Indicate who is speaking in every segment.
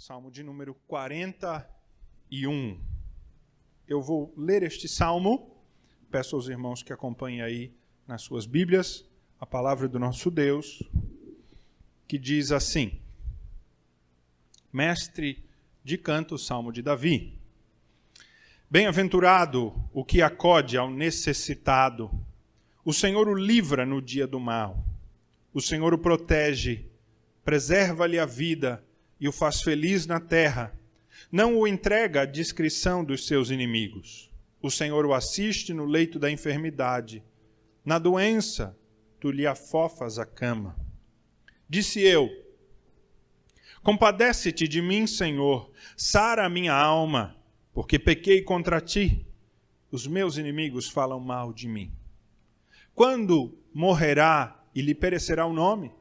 Speaker 1: Salmo de número 41. Eu vou ler este salmo, peço aos irmãos que acompanhem aí nas suas Bíblias, a palavra do nosso Deus, que diz assim: Mestre de canto, Salmo de Davi. Bem-aventurado o que acode ao necessitado. O Senhor o livra no dia do mal. O Senhor o protege, preserva-lhe a vida e o faz feliz na terra. Não o entrega à discrição dos seus inimigos. O Senhor o assiste no leito da enfermidade. Na doença, tu lhe afofas a cama. Disse eu: compadece-te de mim, Senhor, sara a minha alma, porque pequei contra ti. Os meus inimigos falam mal de mim. Quando morrerá e lhe perecerá o nome?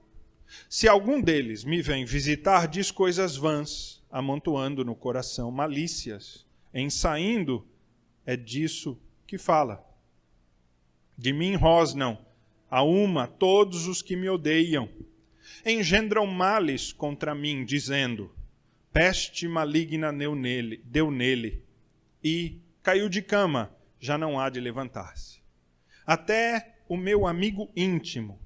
Speaker 1: Se algum deles me vem visitar, diz coisas vãs, amontoando no coração malícias. Em saindo, é disso que fala. De mim rosnam a uma todos os que me odeiam. Engendram males contra mim, dizendo: peste maligna deu nele, e caiu de cama, já não há de levantar-se. Até o meu amigo íntimo,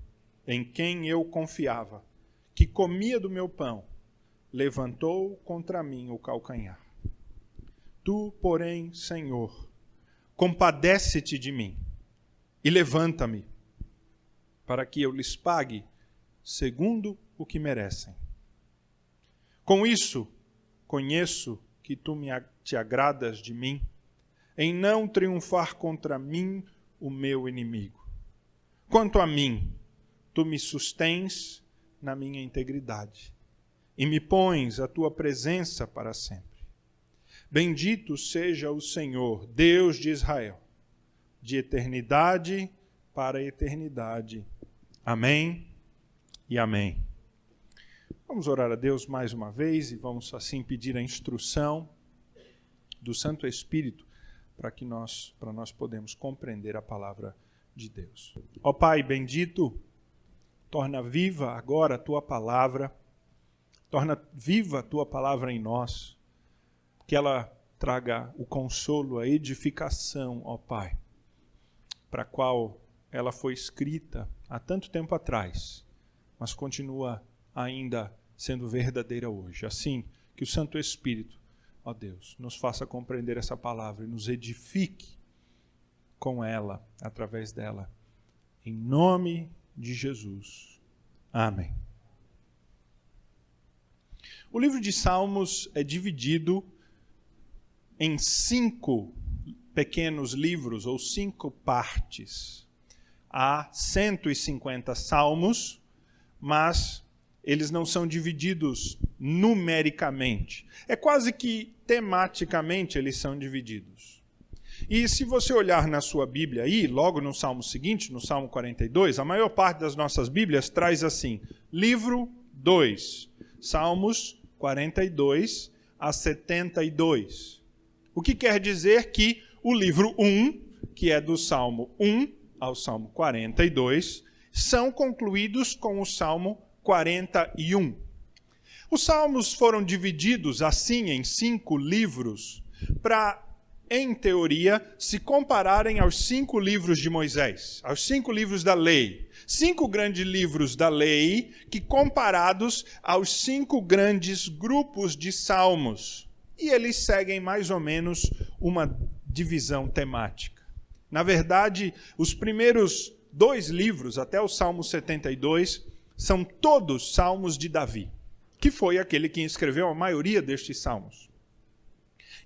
Speaker 1: em quem eu confiava, que comia do meu pão, levantou contra mim o calcanhar. Tu, porém, Senhor, compadece-te de mim e levanta-me, para que eu lhes pague segundo o que merecem. Com isso, conheço que tu te agradas de mim, em não triunfar contra mim o meu inimigo. Quanto a mim, tu me sustens na minha integridade e me pões a tua presença para sempre. Bendito seja o Senhor, Deus de Israel, de eternidade para eternidade. Amém e amém. Vamos orar a Deus mais uma vez e vamos assim pedir a instrução do Santo Espírito para nós podemos compreender a palavra de Deus. Ó Pai bendito, torna viva agora a Tua palavra, torna viva a Tua palavra em nós, que ela traga o consolo, a edificação, ó Pai, para a qual ela foi escrita há tanto tempo atrás, mas continua ainda sendo verdadeira hoje. Assim, que o Santo Espírito, ó Deus, nos faça compreender essa palavra e nos edifique com ela, através dela. Em nome de Jesus. Amém. O livro de Salmos é dividido em 5 pequenos livros, ou 5 partes. Há 150 salmos, mas eles não são divididos numericamente. É quase que tematicamente eles são divididos. E se você olhar na sua Bíblia aí, logo no salmo seguinte, no Salmo 42, a maior parte das nossas Bíblias traz assim: livro 2, Salmos 42 a 72. O que quer dizer que o livro 1, que é do Salmo 1 ao Salmo 42, são concluídos com o Salmo 41. Os salmos foram divididos assim em 5 livros para, em teoria, se compararem aos 5 livros de Moisés, aos 5 livros da lei. 5 grandes livros da lei que comparados aos 5 grandes grupos de salmos. E eles seguem mais ou menos uma divisão temática. Na verdade, os primeiros 2 livros, até o Salmo 72, são todos salmos de Davi, que foi aquele que escreveu a maioria destes salmos.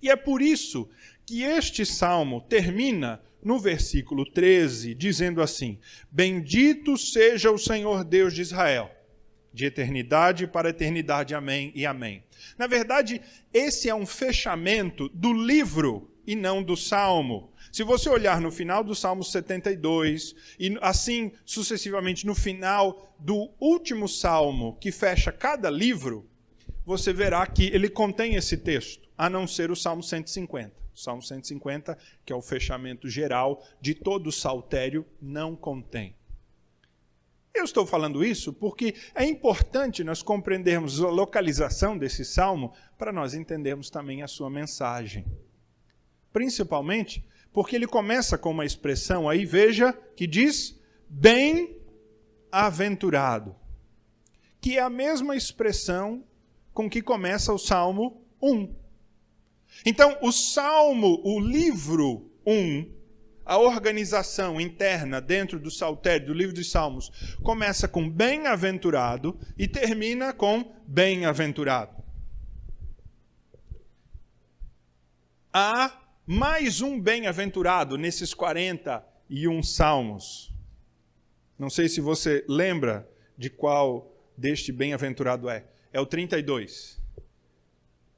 Speaker 1: E é por isso que este salmo termina no versículo 13, dizendo assim: bendito seja o Senhor Deus de Israel, de eternidade para eternidade, amém e amém. Na verdade, esse é um fechamento do livro e não do salmo. Se você olhar no final do Salmo 72, e assim sucessivamente no final do último salmo que fecha cada livro, você verá que ele contém esse texto, a não ser o Salmo 150. O Salmo 150, que é o fechamento geral de todo o saltério, não contém. Eu estou falando isso porque é importante nós compreendermos a localização desse salmo para nós entendermos também a sua mensagem. Principalmente porque ele começa com uma expressão aí, veja, que diz bem-aventurado, que é a mesma expressão com que começa o Salmo 1. Então, o livro 1, a organização interna dentro do Saltério, do livro dos Salmos, começa com bem-aventurado e termina com bem-aventurado. Há mais um bem-aventurado nesses 41 salmos. Não sei se você lembra de qual deste bem-aventurado é. É o 32.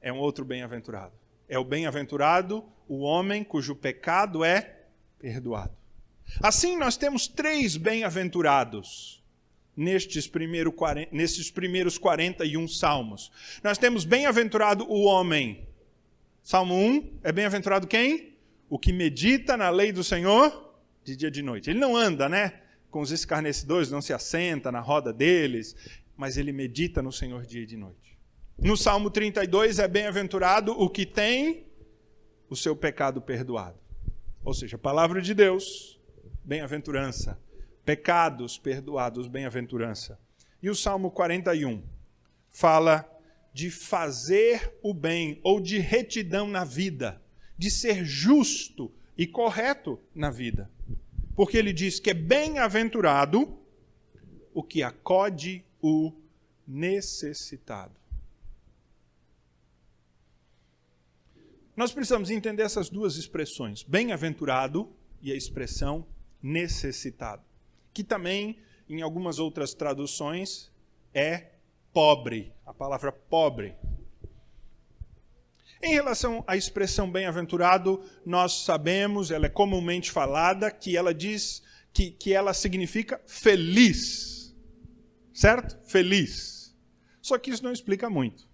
Speaker 1: É um outro bem-aventurado. É o bem-aventurado, o homem cujo pecado é perdoado. Assim, nós temos 3 bem-aventurados nestes primeiros 41 salmos. Nós temos bem-aventurado o homem. Salmo 1 é bem-aventurado quem? O que medita na lei do Senhor de dia e de noite. Ele não anda, com os escarnecedores, não se assenta na roda deles, mas ele medita no Senhor dia e de noite. No Salmo 32 é bem-aventurado o que tem o seu pecado perdoado. Ou seja, a palavra de Deus, bem-aventurança. Pecados perdoados, bem-aventurança. E o Salmo 41 fala de fazer o bem, ou de retidão na vida, de ser justo e correto na vida. Porque ele diz que é bem-aventurado o que acode o necessitado. Nós precisamos entender essas duas expressões, bem-aventurado e a expressão necessitado, que também, em algumas outras traduções, é pobre, a palavra pobre. Em relação à expressão bem-aventurado, nós sabemos, ela é comumente falada, que ela diz que ela significa feliz. Certo? Feliz. Só que isso não explica muito.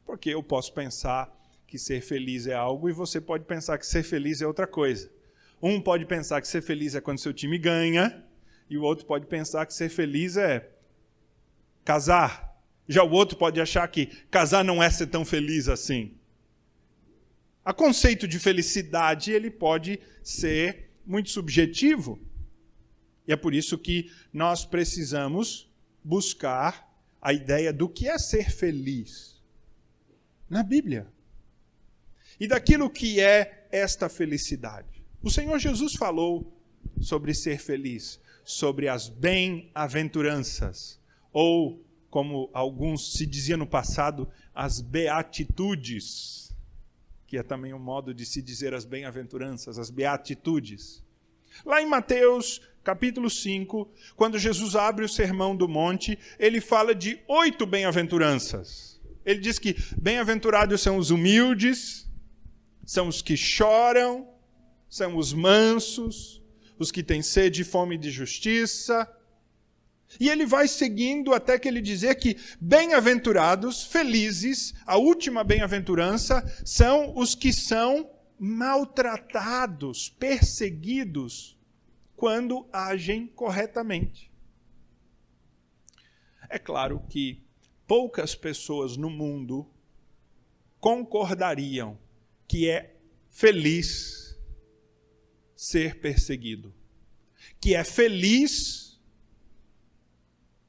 Speaker 1: Porque eu posso pensar que ser feliz é algo e você pode pensar que ser feliz é outra coisa. Um pode pensar que ser feliz é quando seu time ganha, e o outro pode pensar que ser feliz é casar. Já o outro pode achar que casar não é ser tão feliz assim. O conceito de felicidade ele pode ser muito subjetivo. E é por isso que nós precisamos buscar a ideia do que é ser feliz na Bíblia. E daquilo que é esta felicidade. O Senhor Jesus falou sobre ser feliz, sobre as bem-aventuranças, ou, como alguns se dizia no passado, as beatitudes, que é também um modo de se dizer as bem-aventuranças, as beatitudes. Lá em Mateus, capítulo 5, quando Jesus abre o Sermão do Monte, ele fala de 8 bem-aventuranças. Ele diz que bem-aventurados são os humildes, são os que choram, são os mansos, os que têm sede e fome de justiça. E ele vai seguindo até que ele dizer que bem-aventurados, felizes, a última bem-aventurança, são os que são maltratados, perseguidos, quando agem corretamente. É claro que poucas pessoas no mundo concordariam que é feliz ser perseguido, que é feliz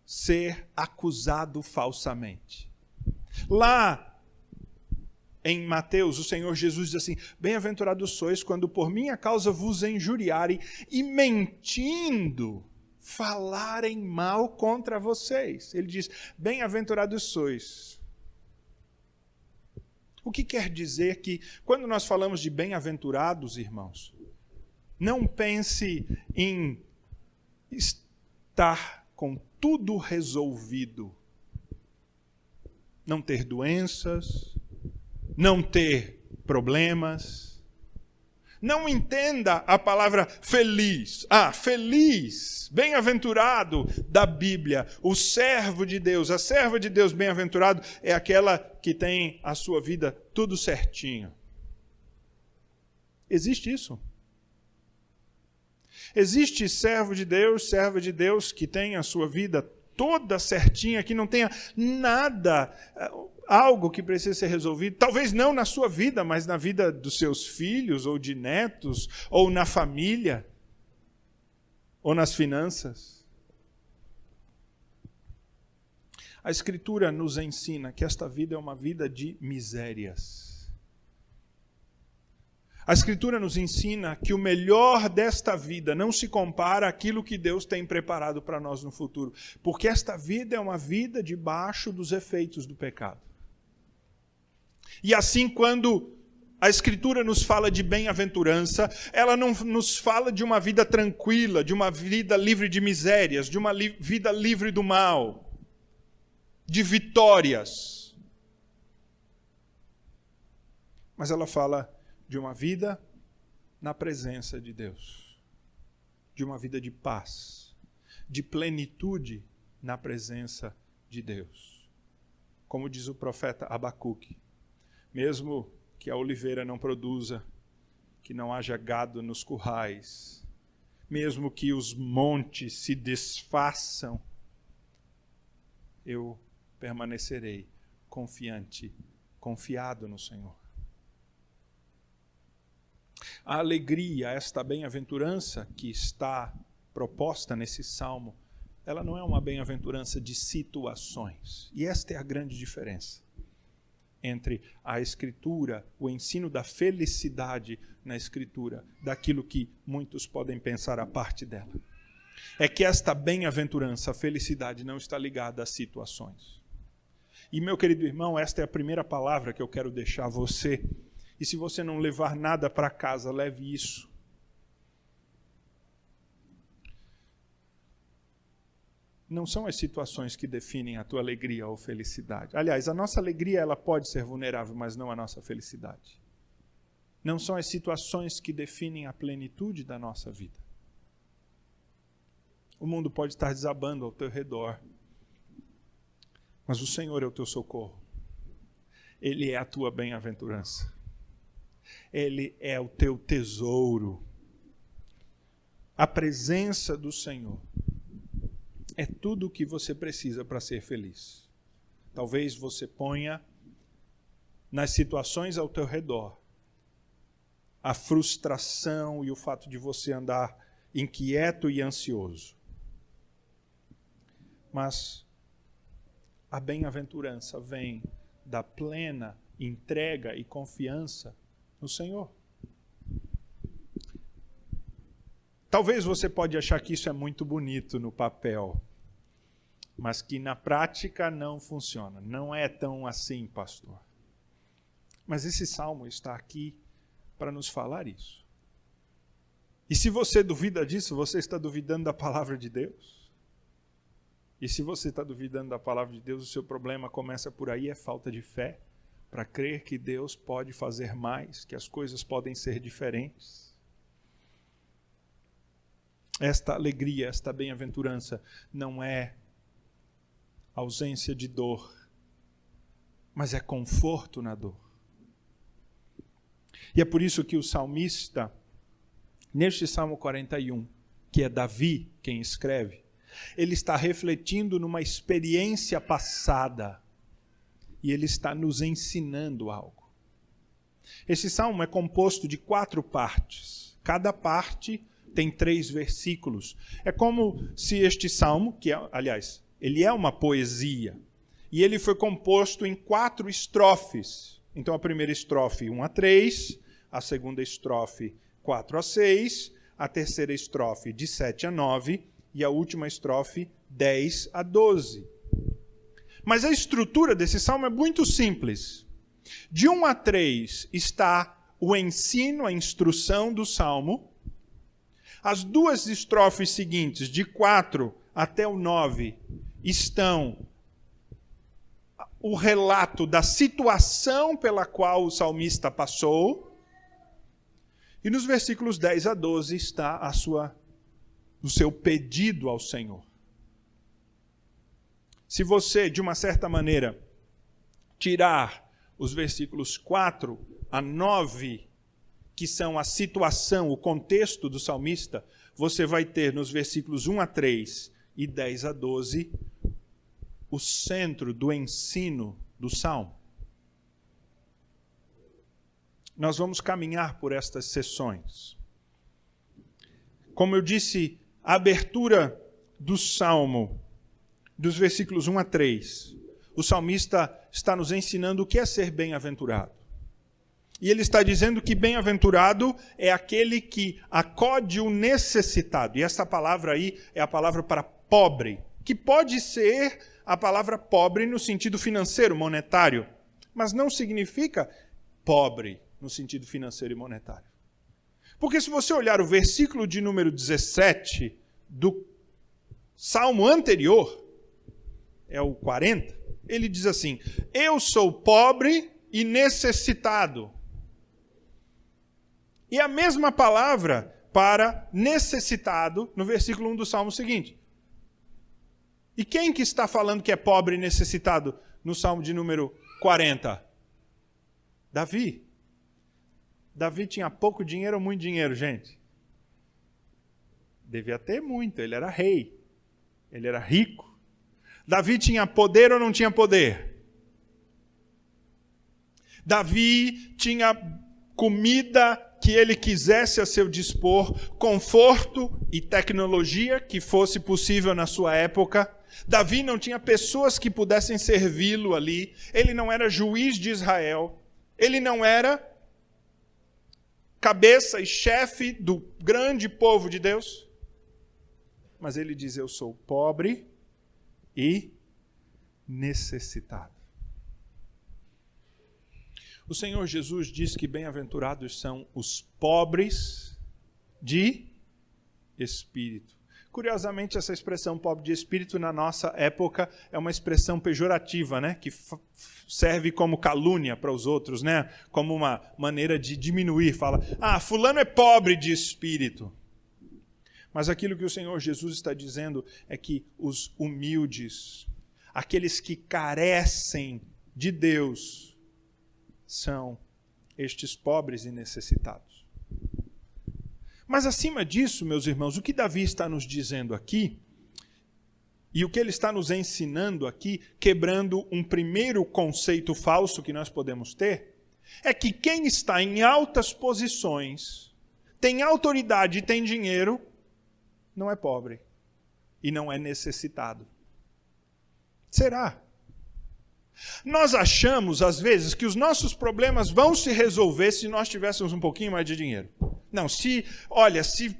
Speaker 1: ser acusado falsamente. Lá em Mateus, o Senhor Jesus diz assim: bem-aventurados sois quando por minha causa vos injuriarem e mentindo falarem mal contra vocês. Ele diz: bem-aventurados sois. O que quer dizer que, quando nós falamos de bem-aventurados, irmãos, não pense em estar com tudo resolvido. Não ter doenças, não ter problemas. Não entenda a palavra feliz. Feliz, bem-aventurado da Bíblia. O servo de Deus, a serva de Deus bem-aventurado é aquela que tem a sua vida tudo certinho. Existe isso. Existe servo de Deus, serva de Deus que tem a sua vida toda certinha, que não tenha nada, algo que precisa ser resolvido, talvez não na sua vida, mas na vida dos seus filhos, ou de netos, ou na família, ou nas finanças. A Escritura nos ensina que esta vida é uma vida de misérias. A Escritura nos ensina que o melhor desta vida não se compara àquilo que Deus tem preparado para nós no futuro, porque esta vida é uma vida debaixo dos efeitos do pecado. E assim, quando a Escritura nos fala de bem-aventurança, ela não nos fala de uma vida tranquila, de uma vida livre de misérias, de uma vida livre do mal, de vitórias. Mas ela fala de uma vida na presença de Deus, de uma vida de paz, de plenitude na presença de Deus. Como diz o profeta Abacuque, mesmo que a oliveira não produza, que não haja gado nos currais, mesmo que os montes se desfaçam, eu permanecerei confiado no Senhor. A alegria, esta bem-aventurança que está proposta nesse salmo, ela não é uma bem-aventurança de situações. E esta é a grande diferença entre a Escritura, o ensino da felicidade na Escritura, daquilo que muitos podem pensar a parte dela. É que esta bem-aventurança, a felicidade, não está ligada a situações. E, meu querido irmão, esta é a primeira palavra que eu quero deixar a você. E se você não levar nada para casa, leve isso. Não são as situações que definem a tua alegria ou felicidade. Aliás, a nossa alegria ela pode ser vulnerável, mas não a nossa felicidade. Não são as situações que definem a plenitude da nossa vida. O mundo pode estar desabando ao teu redor, mas o Senhor é o teu socorro. Ele é a tua bem-aventurança. Ele é o teu tesouro. A presença do Senhor é tudo o que você precisa para ser feliz. Talvez você ponha nas situações ao teu redor a frustração e o fato de você andar inquieto e ansioso. Mas a bem-aventurança vem da plena entrega e confiança no Senhor. Talvez você pode achar que isso é muito bonito no papel, mas que na prática não funciona. Não é tão assim, pastor. Mas esse salmo está aqui para nos falar isso. E se você duvida disso, você está duvidando da palavra de Deus. E se você está duvidando da palavra de Deus, o seu problema começa por aí, é falta de fé, para crer que Deus pode fazer mais, que as coisas podem ser diferentes. Esta alegria, esta bem-aventurança não é ausência de dor, mas é conforto na dor. E é por isso que o salmista, neste Salmo 41, que é Davi quem escreve, ele está refletindo numa experiência passada e ele está nos ensinando algo. Esse salmo é composto de 4 partes. Cada parte tem 3 versículos. É como se este salmo, que é, aliás, ele é uma poesia, e ele foi composto em 4 estrofes. Então a primeira estrofe 1 a 3, a segunda estrofe 4 a 6, a terceira estrofe de 7 a 9 e a última estrofe 10 a 12. Mas a estrutura desse salmo é muito simples. De 1 a 3 está o ensino, a instrução do salmo. As 2 estrofes seguintes, de 4 até o 9, estão o relato da situação pela qual o salmista passou. E nos versículos 10 a 12 está o seu pedido ao Senhor. Se você, de uma certa maneira, tirar os versículos 4 a 9, que são a situação, o contexto do salmista, você vai ter nos versículos 1 a 3 e 10 a 12 o centro do ensino do Salmo. Nós vamos caminhar por estas sessões. Como eu disse, a abertura do Salmo, dos versículos 1 a 3, o salmista está nos ensinando o que é ser bem-aventurado. E ele está dizendo que bem-aventurado é aquele que acode o necessitado. E essa palavra aí é a palavra para pobre, que pode ser a palavra pobre no sentido financeiro, monetário, mas não significa pobre no sentido financeiro e monetário. Porque se você olhar o versículo de número 17 do Salmo anterior, é o 40, ele diz assim: eu sou pobre e necessitado. E a mesma palavra para necessitado no versículo 1 do Salmo seguinte. E quem que está falando que é pobre e necessitado no Salmo de número 40? Davi. Davi tinha pouco dinheiro ou muito dinheiro, gente? Devia ter muito, ele era rei. Ele era rico. Davi tinha poder ou não tinha poder? Davi tinha comida que ele quisesse a seu dispor, conforto e tecnologia que fosse possível na sua época. Davi não tinha pessoas que pudessem servi-lo ali. Ele não era juiz de Israel. Ele não era cabeça e chefe do grande povo de Deus. Mas ele diz: eu sou pobre e necessitado. O Senhor Jesus diz que bem-aventurados são os pobres de espírito. Curiosamente, essa expressão pobre de espírito na nossa época é uma expressão pejorativa, né? Que serve como calúnia para os outros, né? Como uma maneira de diminuir. Fala, fulano é pobre de espírito. Mas aquilo que o Senhor Jesus está dizendo é que os humildes, aqueles que carecem de Deus, são estes pobres e necessitados. Mas acima disso, meus irmãos, o que Davi está nos dizendo aqui, e o que ele está nos ensinando aqui, quebrando um primeiro conceito falso que nós podemos ter, é que quem está em altas posições, tem autoridade e tem dinheiro, não é pobre e não é necessitado. Será? Nós achamos, às vezes, que os nossos problemas vão se resolver se nós tivéssemos um pouquinho mais de dinheiro. Não, se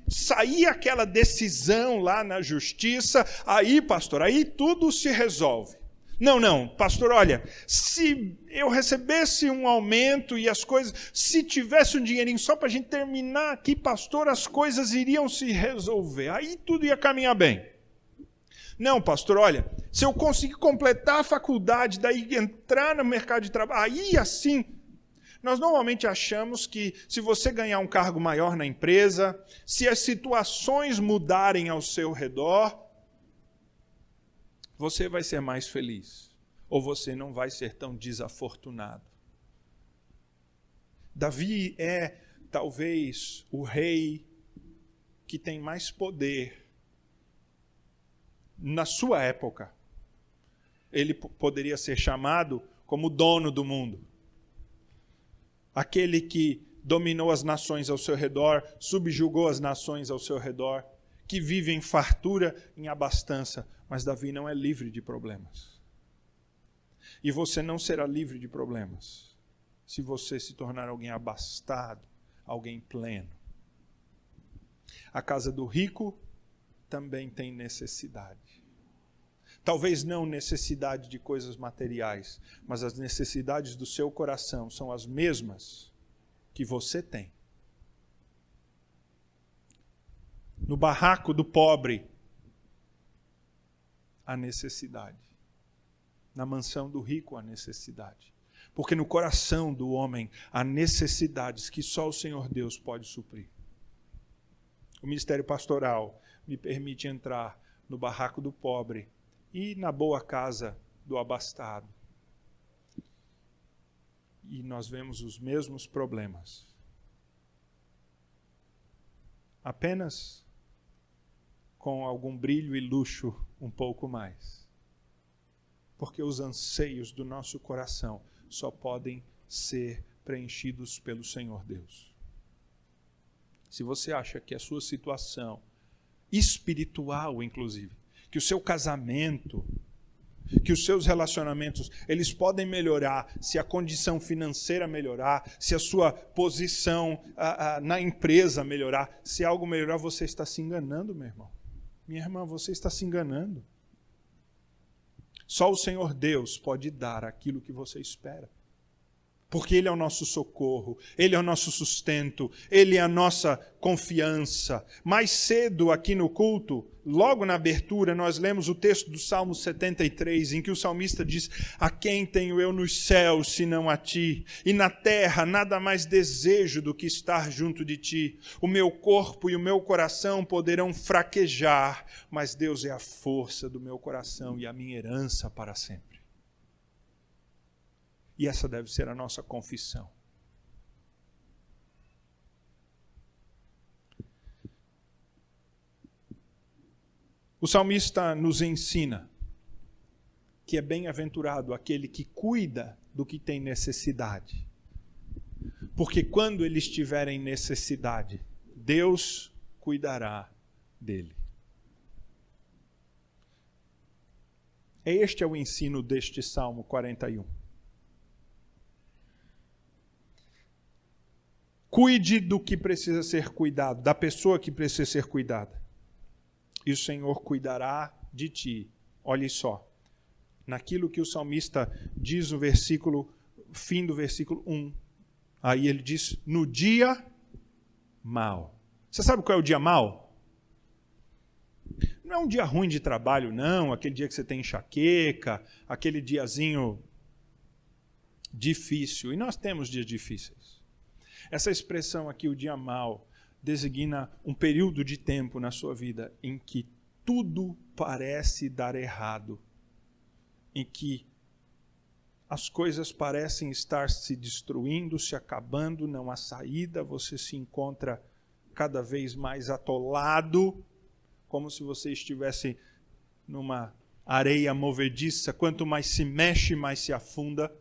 Speaker 1: sair aquela decisão lá na justiça, aí, pastor, aí tudo se resolve. Não, pastor, olha, se eu recebesse um aumento e as coisas, se tivesse um dinheirinho só para a gente terminar aqui, pastor, as coisas iriam se resolver, aí tudo ia caminhar bem. Não, pastor, olha, se eu conseguir completar a faculdade, daí entrar no mercado de trabalho, aí assim, nós normalmente achamos que se você ganhar um cargo maior na empresa, se as situações mudarem ao seu redor, você vai ser mais feliz, ou você não vai ser tão desafortunado. Davi é, talvez, o rei que tem mais poder na sua época. Ele poderia ser chamado como dono do mundo. Aquele que dominou as nações ao seu redor, subjugou as nações ao seu redor, que vive em fartura, em abastança. Mas Davi não é livre de problemas. E você não será livre de problemas se você se tornar alguém abastado, alguém pleno. A casa do rico também tem necessidade. Talvez não necessidade de coisas materiais, mas as necessidades do seu coração são as mesmas que você tem. No barraco do pobre, há necessidade. Na mansão do rico, há necessidade. Porque no coração do homem há necessidades que só o Senhor Deus pode suprir. O ministério pastoral me permite entrar no barraco do pobre e na boa casa do abastado. E nós vemos os mesmos problemas. Apenas com algum brilho e luxo um pouco mais. Porque os anseios do nosso coração só podem ser preenchidos pelo Senhor Deus. Se você acha que a sua situação espiritual, inclusive, que o seu casamento, que os seus relacionamentos, eles podem melhorar se a condição financeira melhorar, se a sua posição na empresa melhorar, se algo melhorar, você está se enganando, meu irmão. Minha irmã, você está se enganando. Só o Senhor Deus pode dar aquilo que você espera. Porque Ele é o nosso socorro, Ele é o nosso sustento, Ele é a nossa confiança. Mais cedo aqui no culto, logo na abertura, nós lemos o texto do Salmo 73, em que o salmista diz: a quem tenho eu nos céus, senão a ti? E na terra nada mais desejo do que estar junto de ti. O meu corpo e o meu coração poderão fraquejar, mas Deus é a força do meu coração e a minha herança para sempre. E essa deve ser a nossa confissão. O salmista nos ensina que é bem-aventurado aquele que cuida do que tem necessidade. Porque quando ele estiver em necessidade, Deus cuidará dele. Este é o ensino deste Salmo 41. Cuide do que precisa ser cuidado, da pessoa que precisa ser cuidada. E o Senhor cuidará de ti. Olhe só, naquilo que o salmista diz no fim do versículo 1. Aí ele diz, no dia mau. Você sabe qual é o dia mau? Não é um dia ruim de trabalho, não. Aquele dia que você tem enxaqueca, aquele diazinho difícil. E nós temos dias difíceis. Essa expressão aqui, o dia mau, designa um período de tempo na sua vida em que tudo parece dar errado, em que as coisas parecem estar se destruindo, se acabando, não há saída, você se encontra cada vez mais atolado, como se você estivesse numa areia movediça, quanto mais se mexe, mais se afunda.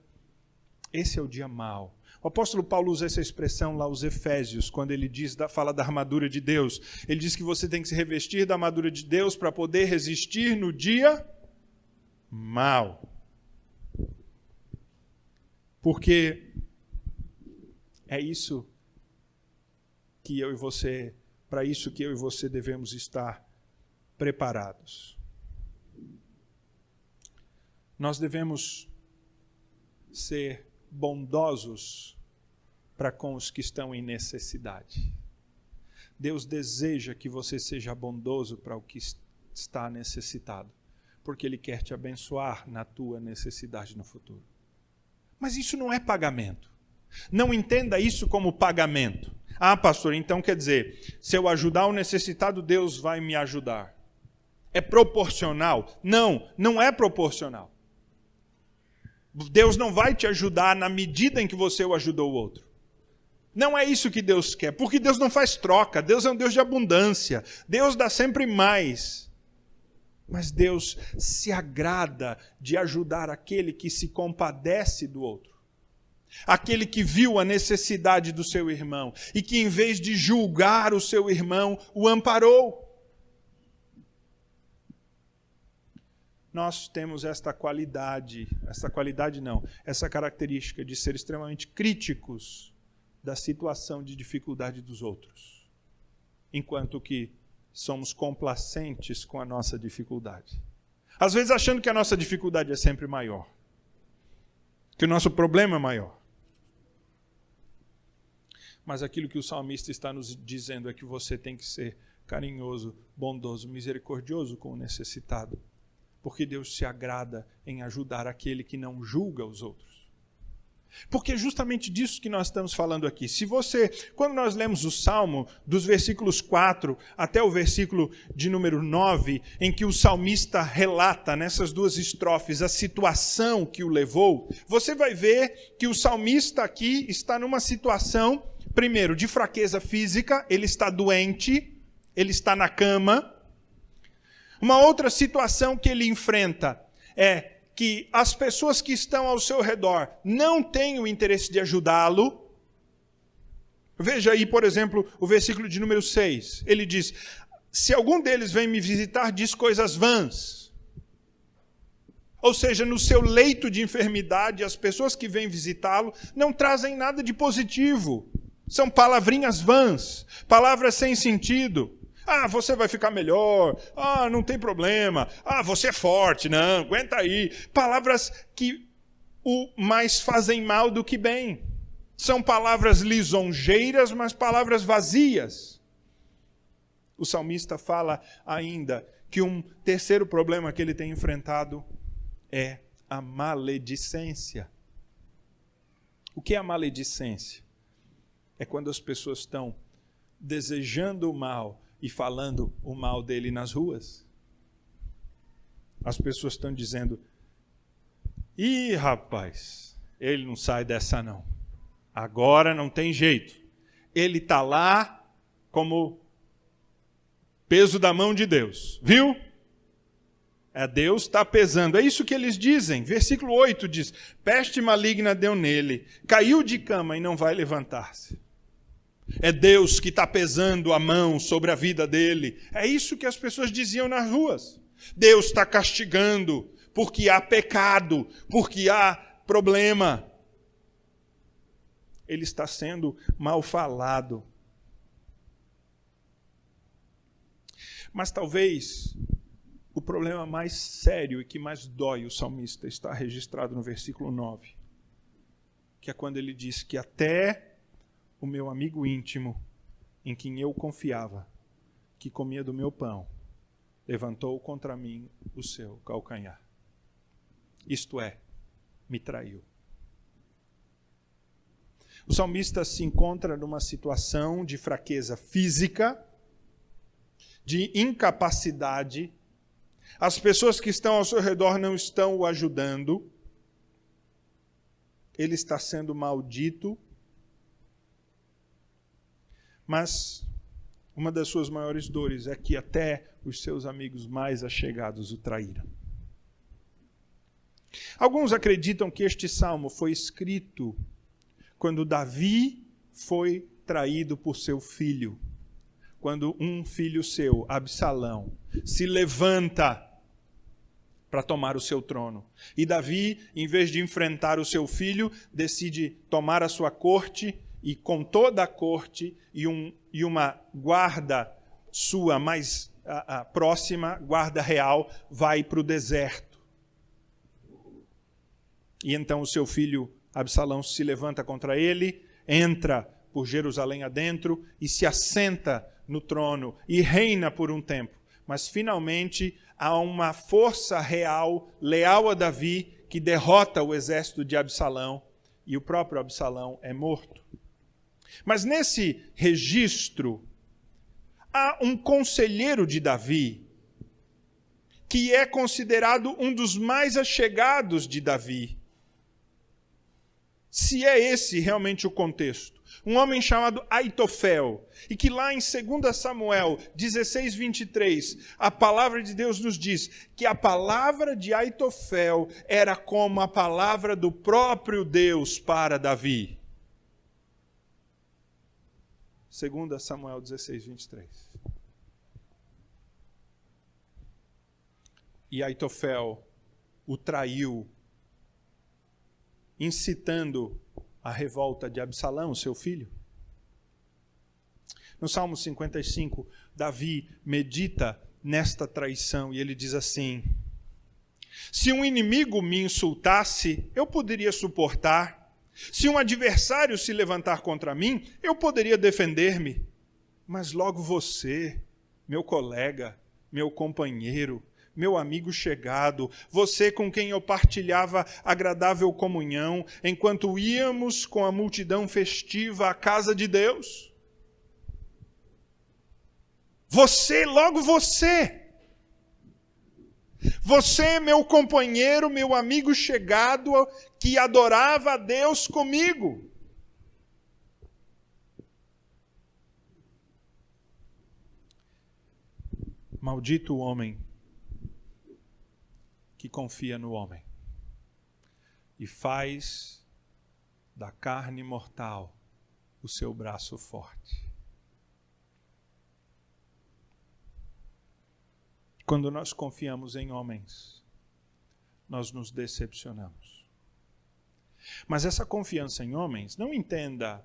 Speaker 1: Esse é o dia mau. O apóstolo Paulo usa essa expressão lá aos Efésios, quando ele fala da armadura de Deus. Ele diz que você tem que se revestir da armadura de Deus para poder resistir no dia mau. Porque é isso que eu e você, para isso que eu e você devemos estar preparados. Nós devemos ser bondosos para com os que estão em necessidade. Deus deseja que você seja bondoso para o que está necessitado, porque Ele quer te abençoar na tua necessidade no futuro. Mas isso não é pagamento. Não entenda isso como pagamento. Ah, pastor, então quer dizer, se eu ajudar o necessitado, Deus vai me ajudar. É proporcional? Não, não é proporcional. Deus não vai te ajudar na medida em que você o ajudou o outro. Não é isso que Deus quer, porque Deus não faz troca. Deus é um Deus de abundância. Deus dá sempre mais. Mas Deus se agrada de ajudar aquele que se compadece do outro. Aquele que viu a necessidade do seu irmão e que, em vez de julgar o seu irmão, o amparou. Nós temos essa característica de ser extremamente críticos da situação de dificuldade dos outros, enquanto que somos complacentes com a nossa dificuldade. Às vezes achando que a nossa dificuldade é sempre maior, que o nosso problema é maior. Mas aquilo que o salmista está nos dizendo é que você tem que ser carinhoso, bondoso, misericordioso com o necessitado. Porque Deus se agrada em ajudar aquele que não julga os outros. Porque é justamente disso que nós estamos falando aqui. Quando nós lemos o Salmo, dos versículos 4 até o versículo de número 9, em que o salmista relata nessas duas estrofes a situação que o levou, você vai ver que o salmista aqui está numa situação, primeiro, de fraqueza física, ele está doente, ele está na cama. Uma outra situação que ele enfrenta é que as pessoas que estão ao seu redor não têm o interesse de ajudá-lo. Veja aí, por exemplo, o versículo de número 6. Ele diz: se algum deles vem me visitar, diz coisas vãs. Ou seja, no seu leito de enfermidade, as pessoas que vêm visitá-lo não trazem nada de positivo. São palavrinhas vãs, palavras sem sentido. Ah, você vai ficar melhor. Ah, não tem problema. Ah, você é forte. Não, aguenta aí. Palavras que o mais fazem mal do que bem. São palavras lisonjeiras, mas palavras vazias. O salmista fala ainda que um terceiro problema que ele tem enfrentado é a maledicência. O que é a maledicência? É quando as pessoas estão desejando o mal e falando o mal dele nas ruas. As pessoas estão dizendo: ih, rapaz, ele não sai dessa não. Agora não tem jeito. Ele está lá como peso da mão de Deus. Viu? Deus está pesando. É isso que eles dizem. Versículo 8 diz: peste maligna deu nele, caiu de cama e não vai levantar-se. É Deus que está pesando a mão sobre a vida dele. É isso que as pessoas diziam nas ruas. Deus está castigando porque há pecado, porque há problema. Ele está sendo mal falado. Mas talvez o problema mais sério e que mais dói o salmista está registrado no versículo 9, que é quando ele diz que até o meu amigo íntimo, em quem eu confiava, que comia do meu pão, levantou contra mim o seu calcanhar. Isto é, me traiu. O salmista se encontra numa situação de fraqueza física, de incapacidade. As pessoas que estão ao seu redor não estão o ajudando. Ele está sendo maldito. Mas uma das suas maiores dores é que até os seus amigos mais achegados o traíram. Alguns acreditam que este salmo foi escrito quando Davi foi traído por seu filho. Quando um filho seu, Absalão, se levanta para tomar o seu trono. E Davi, em vez de enfrentar o seu filho, decide tomar a sua corte, e com toda a corte e uma guarda sua mais próxima, guarda real, vai para o deserto. E então o seu filho Absalão se levanta contra ele, entra por Jerusalém adentro e se assenta no trono e reina por um tempo. Mas finalmente há uma força real, leal a Davi, que derrota o exército de Absalão e o próprio Absalão é morto. Mas nesse registro, há um conselheiro de Davi, que é considerado um dos mais achegados de Davi. Se é esse realmente o contexto. Um homem chamado Aitofel, e que lá em 2 Samuel 16, 23, a palavra de Deus nos diz que a palavra de Aitofel era como a palavra do próprio Deus para Davi. 2 Samuel 16, 23. E Aitofel o traiu, incitando a revolta de Absalão, seu filho. No Salmo 55, Davi medita nesta traição e ele diz assim: se um inimigo me insultasse, eu poderia suportar. Se um adversário se levantar contra mim, eu poderia defender-me. Mas logo você, meu colega, meu companheiro, meu amigo chegado, você com quem eu partilhava agradável comunhão, enquanto íamos com a multidão festiva à casa de Deus. Você, logo você. Você, meu companheiro, meu amigo chegado, que adorava a Deus comigo. Maldito o homem que confia no homem e faz da carne mortal o seu braço forte. Quando nós confiamos em homens, nós nos decepcionamos. Mas essa confiança em homens, não entenda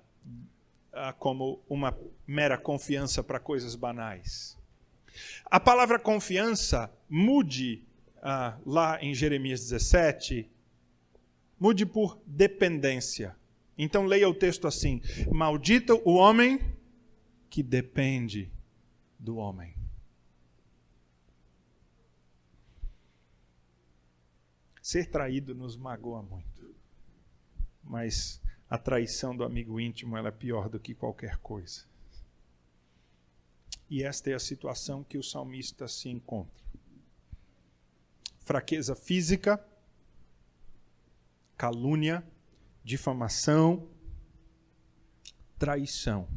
Speaker 1: como uma mera confiança para coisas banais. A palavra confiança, mude lá em Jeremias 17, mude por dependência. Então leia o texto assim: maldito o homem que depende do homem. Ser traído nos magoa muito, mas a traição do amigo íntimo ela é pior do que qualquer coisa. E esta é a situação que o salmista se encontra. Fraqueza física, calúnia, difamação, traição.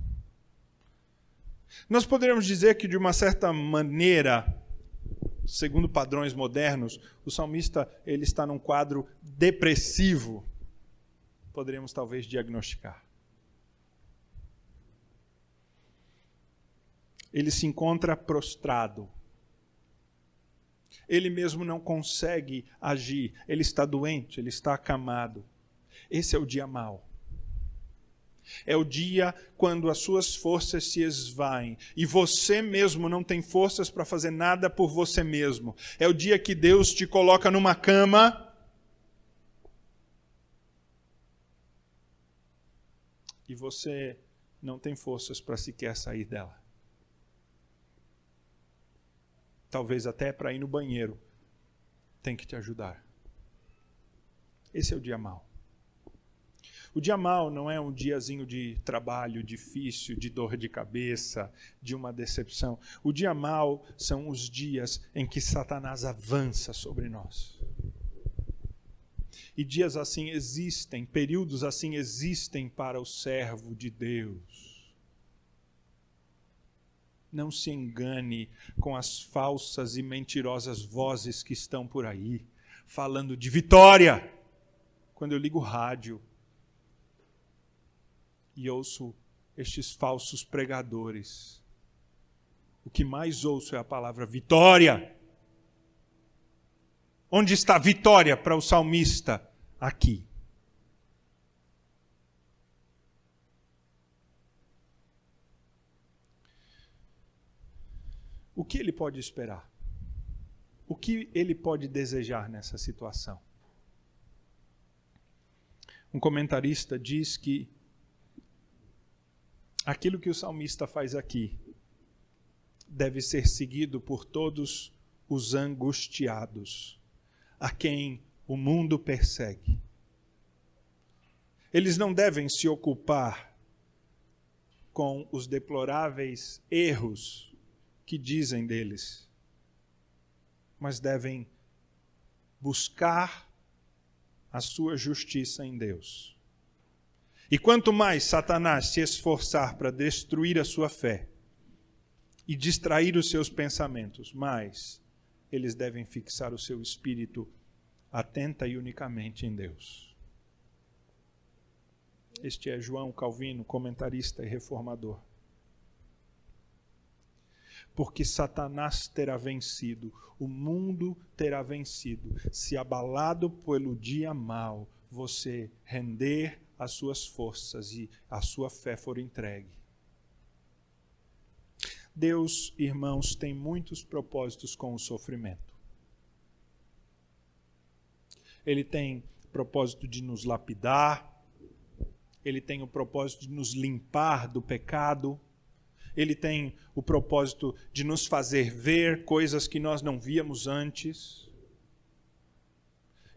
Speaker 1: Nós poderíamos dizer que, de uma certa maneira, segundo padrões modernos, o salmista ele está num quadro depressivo. Poderíamos talvez diagnosticar. Ele se encontra prostrado. Ele mesmo não consegue agir. Ele está doente, ele está acamado. Esse é o dia mau. É o dia quando as suas forças se esvaem e você mesmo não tem forças para fazer nada por você mesmo. É o dia que Deus te coloca numa cama e você não tem forças para sequer sair dela. Talvez até para ir no banheiro tem que te ajudar. Esse é o dia mau. O dia mau não é um diazinho de trabalho difícil, de dor de cabeça, de uma decepção. O dia mau são os dias em que Satanás avança sobre nós. E dias assim existem, períodos assim existem para o servo de Deus. Não se engane com as falsas e mentirosas vozes que estão por aí, falando de vitória. Quando eu ligo o rádio e ouço estes falsos pregadores, o que mais ouço é a palavra vitória. Onde está a vitória para o salmista? Aqui. O que ele pode esperar? O que ele pode desejar nessa situação? Um comentarista diz que aquilo que o salmista faz aqui deve ser seguido por todos os angustiados, a quem o mundo persegue. Eles não devem se ocupar com os deploráveis erros que dizem deles, mas devem buscar a sua justiça em Deus. E quanto mais Satanás se esforçar para destruir a sua fé e distrair os seus pensamentos, mais eles devem fixar o seu espírito atenta e unicamente em Deus. Este é João Calvino, comentarista e reformador. Porque Satanás terá vencido, o mundo terá vencido, se abalado pelo dia mau, você render as suas forças e a sua fé for entregue. Deus, irmãos, tem muitos propósitos com o sofrimento. Ele tem propósito de nos lapidar, ele tem o propósito de nos limpar do pecado, ele tem o propósito de nos fazer ver coisas que nós não víamos antes.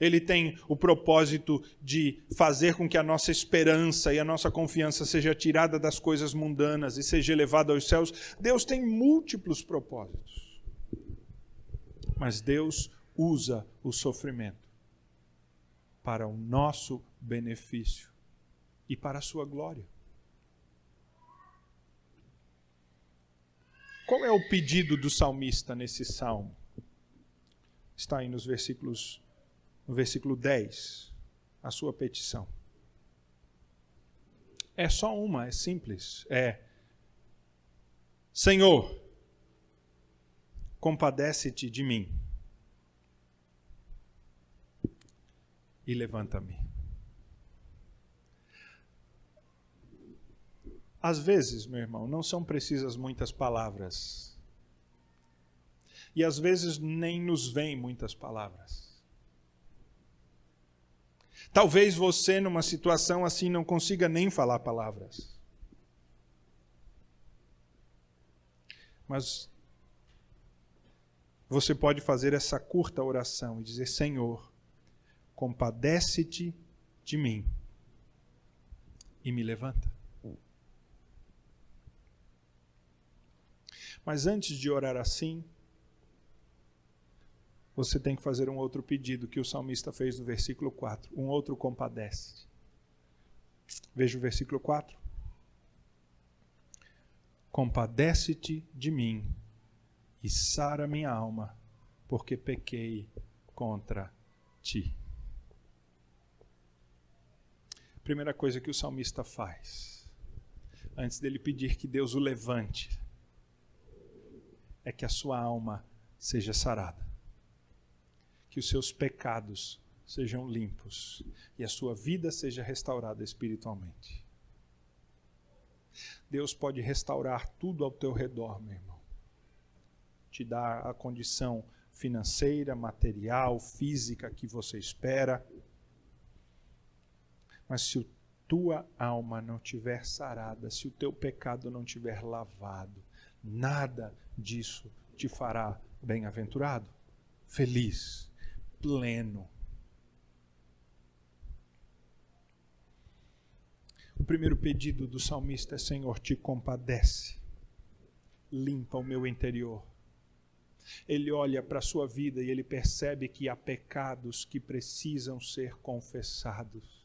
Speaker 1: Ele tem o propósito de fazer com que a nossa esperança e a nossa confiança seja tirada das coisas mundanas e seja elevada aos céus. Deus tem múltiplos propósitos. Mas Deus usa o sofrimento para o nosso benefício e para a sua glória. Qual é o pedido do salmista nesse salmo? está aí no versículo 10, a sua petição. É só uma, é simples. Senhor, compadece-te de mim e levanta-me. Às vezes, meu irmão, não são precisas muitas palavras. E às vezes nem nos vêm muitas palavras. Talvez você, numa situação assim, não consiga nem falar palavras. Mas você pode fazer essa curta oração e dizer: Senhor, compadece-te de mim e me levanta. Mas antes de orar assim, você tem que fazer um outro pedido que o salmista fez no versículo 4. Um outro compadece. Veja o versículo 4. Compadece-te de mim e sara minha alma, porque pequei contra ti. Primeira coisa que o salmista faz, antes dele pedir que Deus o levante, é que a sua alma seja sarada. Que os seus pecados sejam limpos e a sua vida seja restaurada espiritualmente. Deus pode restaurar tudo ao teu redor, meu irmão. Te dar a condição financeira, material, física que você espera. Mas se a tua alma não estiver sarada, se o teu pecado não estiver lavado, nada disso te fará bem-aventurado, feliz, pleno. O primeiro pedido do salmista é: Senhor, te compadece, limpa o meu interior. Ele olha para a sua vida e ele percebe que há pecados que precisam ser confessados.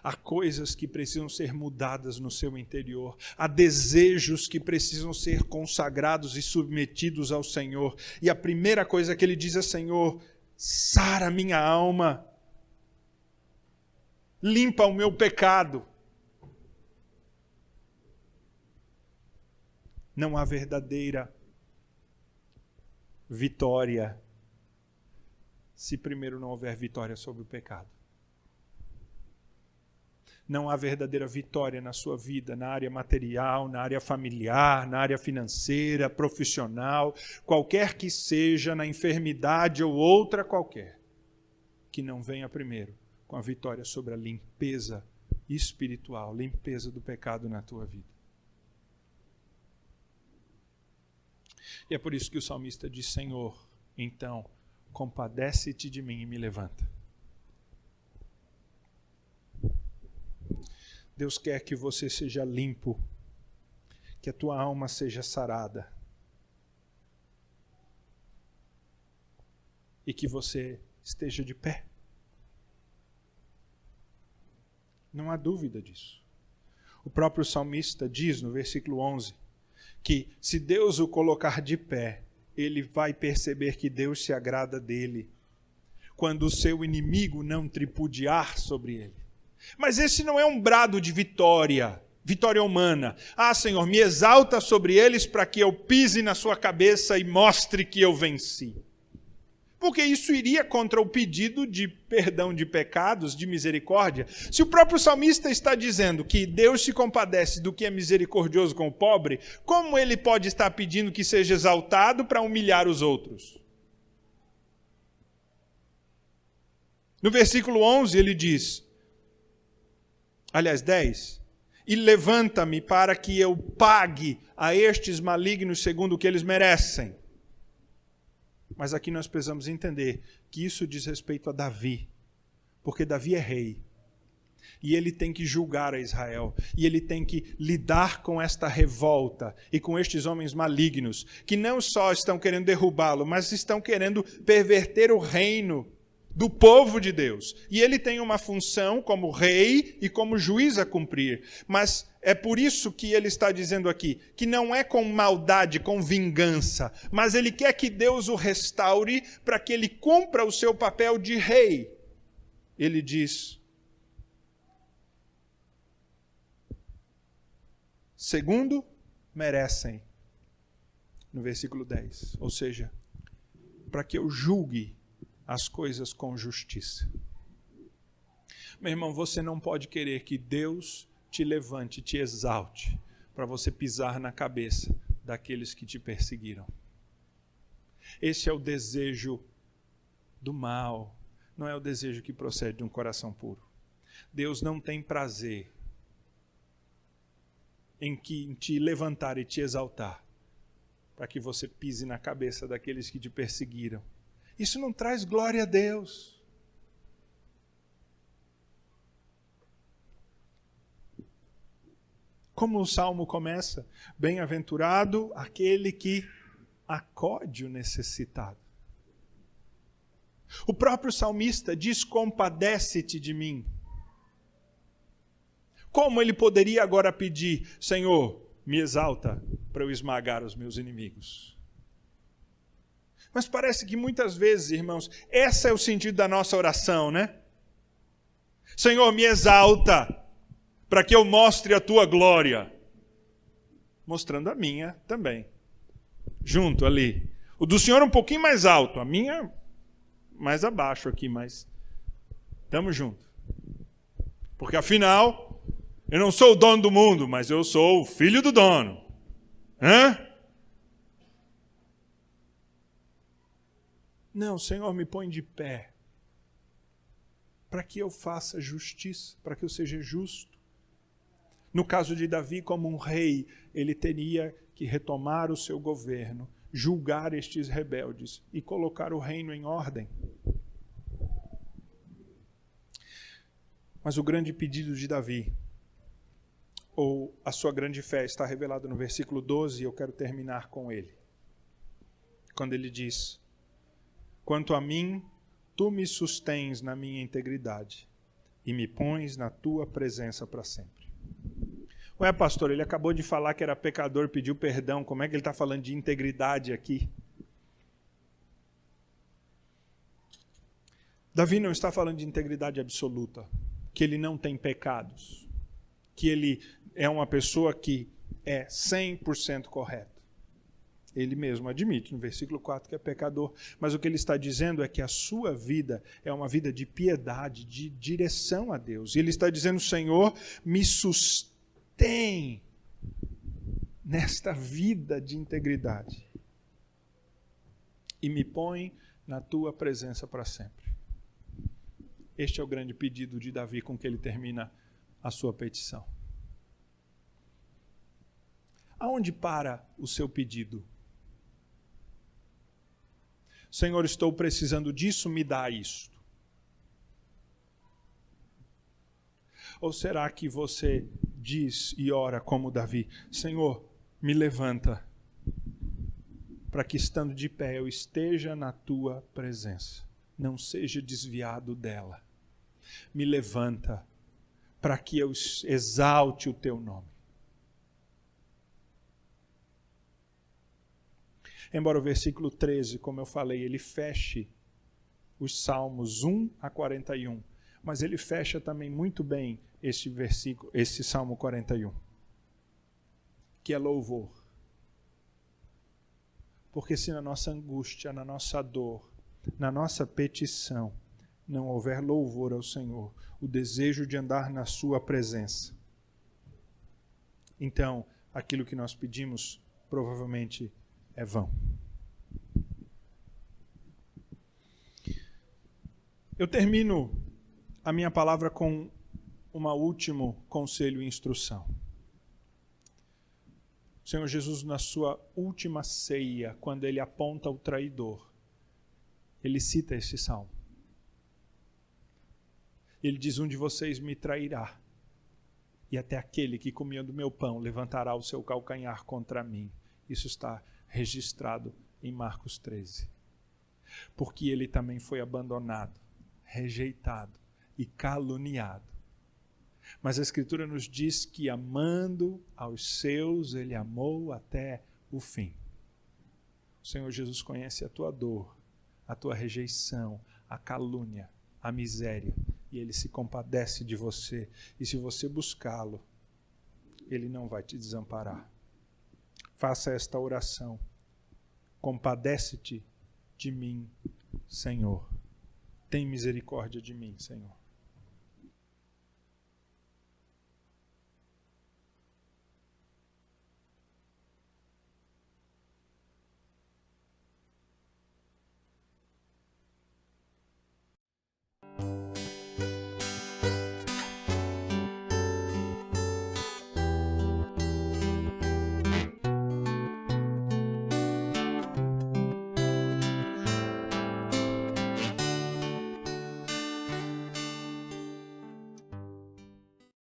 Speaker 1: Há coisas que precisam ser mudadas no seu interior. Há desejos que precisam ser consagrados e submetidos ao Senhor. E a primeira coisa que ele diz é: Senhor, sara minha alma. Limpa o meu pecado. Não há verdadeira vitória se primeiro não houver vitória sobre o pecado. Não há verdadeira vitória na sua vida, na área material, na área familiar, na área financeira, profissional, qualquer que seja, na enfermidade ou outra qualquer, que não venha primeiro com a vitória sobre a limpeza espiritual, limpeza do pecado na tua vida. E é por isso que o salmista diz: Senhor, então, compadece-te de mim e me levanta. Deus quer que você seja limpo, que a tua alma seja sarada e que você esteja de pé. Não há dúvida disso. O próprio salmista diz no versículo 11 que se Deus o colocar de pé, ele vai perceber que Deus se agrada dele quando o seu inimigo não tripudiar sobre ele. Mas esse não é um brado de vitória humana. Ah, Senhor, me exalta sobre eles para que eu pise na sua cabeça e mostre que eu venci. Porque isso iria contra o pedido de perdão de pecados, de misericórdia. Se o próprio salmista está dizendo que Deus se compadece do que é misericordioso com o pobre, como ele pode estar pedindo que seja exaltado para humilhar os outros? No versículo 11 ele diz, 10, e levanta-me para que eu pague a estes malignos segundo o que eles merecem. Mas aqui nós precisamos entender que isso diz respeito a Davi, porque Davi é rei, e ele tem que julgar a Israel, e ele tem que lidar com esta revolta e com estes homens malignos, que não só estão querendo derrubá-lo, mas estão querendo perverter o reino do povo de Deus. E ele tem uma função como rei e como juiz a cumprir. Mas é por isso que ele está dizendo aqui, que não é com maldade, com vingança, mas ele quer que Deus o restaure para que ele cumpra o seu papel de rei. Ele diz, segundo merecem, no versículo 10, ou seja, para que eu julgue as coisas com justiça. Meu irmão, você não pode querer que Deus te levante, te exalte, para você pisar na cabeça daqueles que te perseguiram. Esse é o desejo do mal, não é o desejo que procede de um coração puro. Deus não tem prazer em te levantar e te exaltar, para que você pise na cabeça daqueles que te perseguiram. Isso não traz glória a Deus. Como o Salmo começa? Bem-aventurado aquele que acode o necessitado. O próprio salmista diz, compadece-te de mim. Como ele poderia agora pedir, Senhor, me exalta para eu esmagar os meus inimigos? Mas parece que muitas vezes, irmãos, esse é o sentido da nossa oração, né? Senhor, me exalta, para que eu mostre a tua glória. Mostrando a minha também. Junto ali. O do Senhor um pouquinho mais alto, a minha mais abaixo aqui, mas estamos juntos. Porque afinal, eu não sou o dono do mundo, mas eu sou o filho do dono. Hã? Não, Senhor, me põe de pé, para que eu faça justiça, para que eu seja justo. No caso de Davi, como um rei, ele teria que retomar o seu governo, julgar estes rebeldes e colocar o reino em ordem. Mas o grande pedido de Davi, ou a sua grande fé, está revelado no versículo 12, e eu quero terminar com ele. Quando ele diz, quanto a mim, tu me sustens na minha integridade e me pões na tua presença para sempre. Ué, pastor, ele acabou de falar que era pecador, pediu perdão. Como é que ele está falando de integridade aqui? Davi não está falando de integridade absoluta, que ele não tem pecados, que ele é uma pessoa que é 100% correta. Ele mesmo admite no versículo 4 que é pecador, mas o que ele está dizendo é que a sua vida é uma vida de piedade, de direção a Deus. E ele está dizendo, Senhor, me sustém nesta vida de integridade e me põe na tua presença para sempre. Este é o grande pedido de Davi com que ele termina a sua petição. Aonde para o seu pedido? Senhor, estou precisando disso, me dá isto. Ou será que você diz e ora como Davi, Senhor, me levanta, para que estando de pé eu esteja na tua presença, não seja desviado dela. Me levanta, para que eu exalte o teu nome. Embora o versículo 13, como eu falei, ele feche os Salmos 1 a 41, mas ele fecha também muito bem esse Salmo 41, que é louvor. Porque se na nossa angústia, na nossa dor, na nossa petição, não houver louvor ao Senhor, o desejo de andar na sua presença, então aquilo que nós pedimos provavelmente é vão. Eu termino a minha palavra com um último conselho e instrução. O Senhor Jesus, na sua última ceia, quando ele aponta o traidor, ele cita esse salmo. Ele diz, um de vocês me trairá, e até aquele que comia do meu pão levantará o seu calcanhar contra mim. Isso está registrado em Marcos 13. Porque ele também foi abandonado rejeitado e caluniado. Mas a Escritura nos diz que amando aos seus, ele amou até o fim. O Senhor Jesus conhece a tua dor, a tua rejeição, a calúnia, a miséria, e ele se compadece de você. E se você buscá-lo, ele não vai te desamparar. Faça esta oração. Compadece-te de mim, Senhor. Tem misericórdia de mim, Senhor.